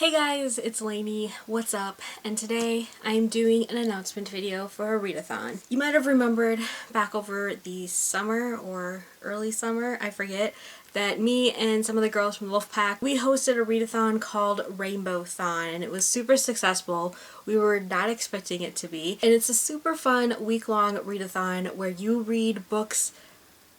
Hey guys, it's Lainey. What's up? And today I'm doing an announcement video for a readathon. You might have remembered back over the summer or early summer, I forget, that me and some of the girls from Wolfpack, we hosted a readathon called Rainbowthon, and it was super successful. We were not expecting it to be. And it's a super fun week-long readathon where you read books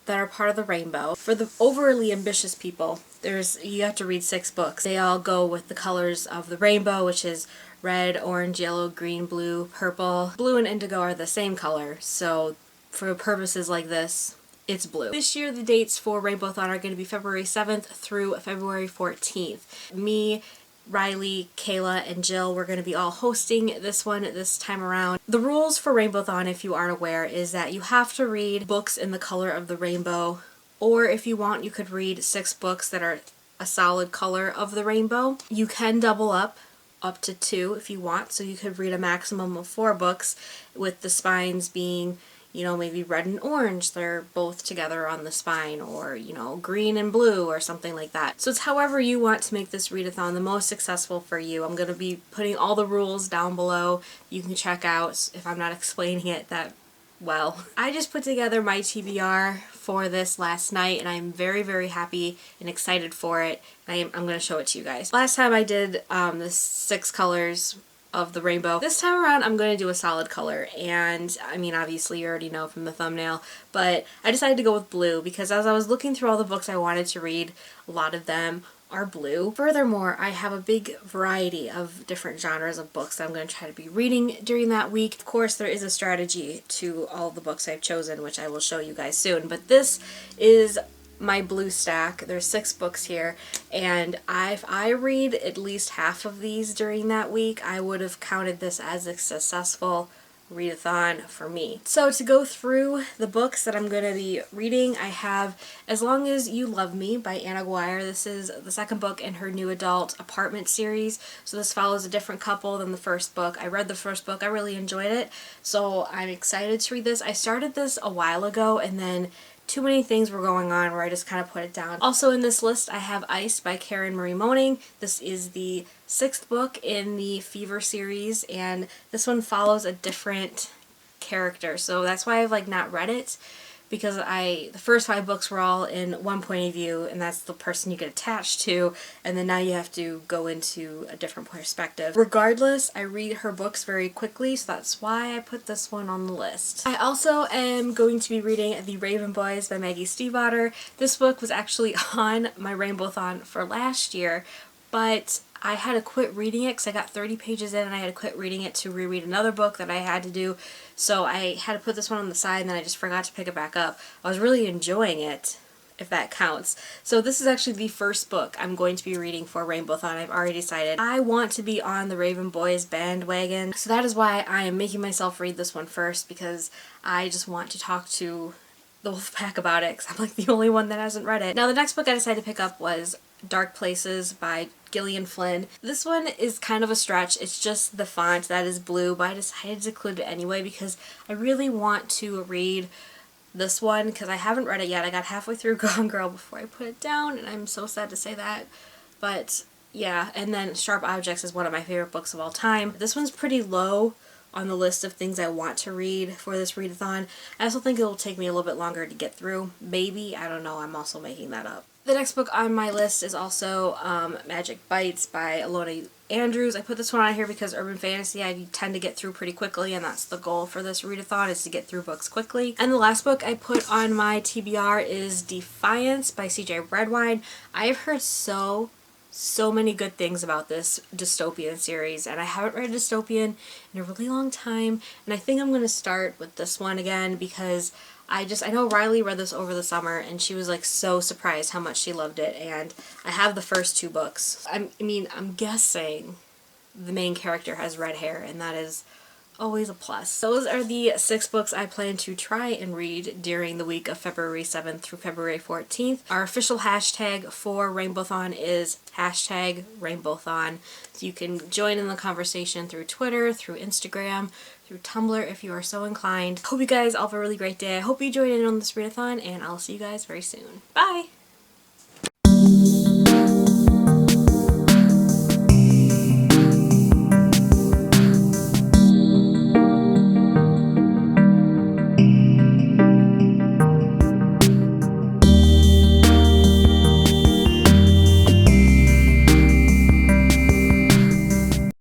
that are part of the rainbow. For the overly ambitious people, you have to read 6 books. They all go with the colors of the rainbow, which is red, orange, yellow, green, blue, purple. Blue and indigo are the same color, so for purposes like this, it's blue. This year the dates for Rainbowthon are going to be February 7th through February 14th. Me, Riley, Kayla, and Jill, we're going to be all hosting this one this time around. The rules for Rainbowthon, if you aren't aware, is that you have to read books in the color of the rainbow, or if you want, you could read 6 books that are a solid color of the rainbow. You can double up to 2 if you want, so you could read a maximum of 4 books, with the spines being, you know, maybe red and orange, they're both together on the spine, or, you know, green and blue or something like that. So it's however you want to make this readathon the most successful for you. I'm going to be putting all the rules down below. You can check out if I'm not explaining it that well. I just put together my TBR for this last night, and I'm very, very happy and excited for it. I'm going to show it to you guys. Last time I did the 6 colors of the rainbow. This time around I'm going to do a solid color, and I mean, obviously you already know from the thumbnail, but I decided to go with blue because as I was looking through all the books I wanted to read, a lot of them are blue. Furthermore, I have a big variety of different genres of books that I'm going to try to be reading during that week. Of course, there is a strategy to all the books I've chosen, which I will show you guys soon, but this is my blue stack. There's 6 books here, and if I read at least half of these during that week, I would have counted this as a successful readathon for me. So to go through the books that I'm going to be reading, I have As Long as You Love Me by Anna Guire. This is the 2nd book in her new adult apartment series, so this follows a different couple than the first book. I read the first book, I really enjoyed it, so I'm excited to read this. I started this a while ago, and then too many things were going on where I just kind of put it down. Also in this list I have Ice by Karen Marie Moning. This is the 6th book in the Fever series, and this one follows a different character, so that's why I've not read it, because the first 5 books were all in one point of view, and that's the person you get attached to, and then now you have to go into a different perspective. Regardless, I read her books very quickly, so that's why I put this one on the list. I also am going to be reading The Raven Boys by Maggie Stiefvater. This book was actually on my Rainbowthon for last year, but I had to quit reading it because I got 30 pages in and I had to quit reading it to reread another book that I had to do. So I had to put this one on the side, and then I just forgot to pick it back up. I was really enjoying it, if that counts. So this is actually the first book I'm going to be reading for Rainbowthon. I've already decided I want to be on the Raven Boys bandwagon. So that is why I am making myself read this one first, because I just want to talk to the Wolfpack about it, because I'm the only one that hasn't read it. Now the next book I decided to pick up was Dark Places by Gillian Flynn. This one is kind of a stretch. It's just the font that is blue, but I decided to include it anyway because I really want to read this one because I haven't read it yet. I got halfway through Gone Girl before I put it down, and I'm so sad to say that. But yeah, and then Sharp Objects is one of my favorite books of all time. This one's pretty low on the list of things I want to read for this readathon. I also think it'll take me a little bit longer to get through. Maybe, I don't know, I'm also making that up. The next book on my list is also Magic Bites by Alona Andrews. I put this one on here because urban fantasy I tend to get through pretty quickly, and that's the goal for this readathon, is to get through books quickly. And the last book I put on my TBR is Defiance by CJ Redwine. I've heard so many good things about this dystopian series, and I haven't read a dystopian in a really long time, and I think I'm going to start with this one again because I know Riley read this over the summer and she was so surprised how much she loved it, and I have the first 2 books. I'm guessing the main character has red hair, and that is always a plus. Those are the 6 books I plan to try and read during the week of February 7th through February 14th. Our official hashtag for Rainbowthon is #Rainbowthon. So you can join in the conversation through Twitter, through Instagram, through Tumblr if you are so inclined. Hope you guys all have a really great day. I hope you join in on this readathon, and I'll see you guys very soon. Bye!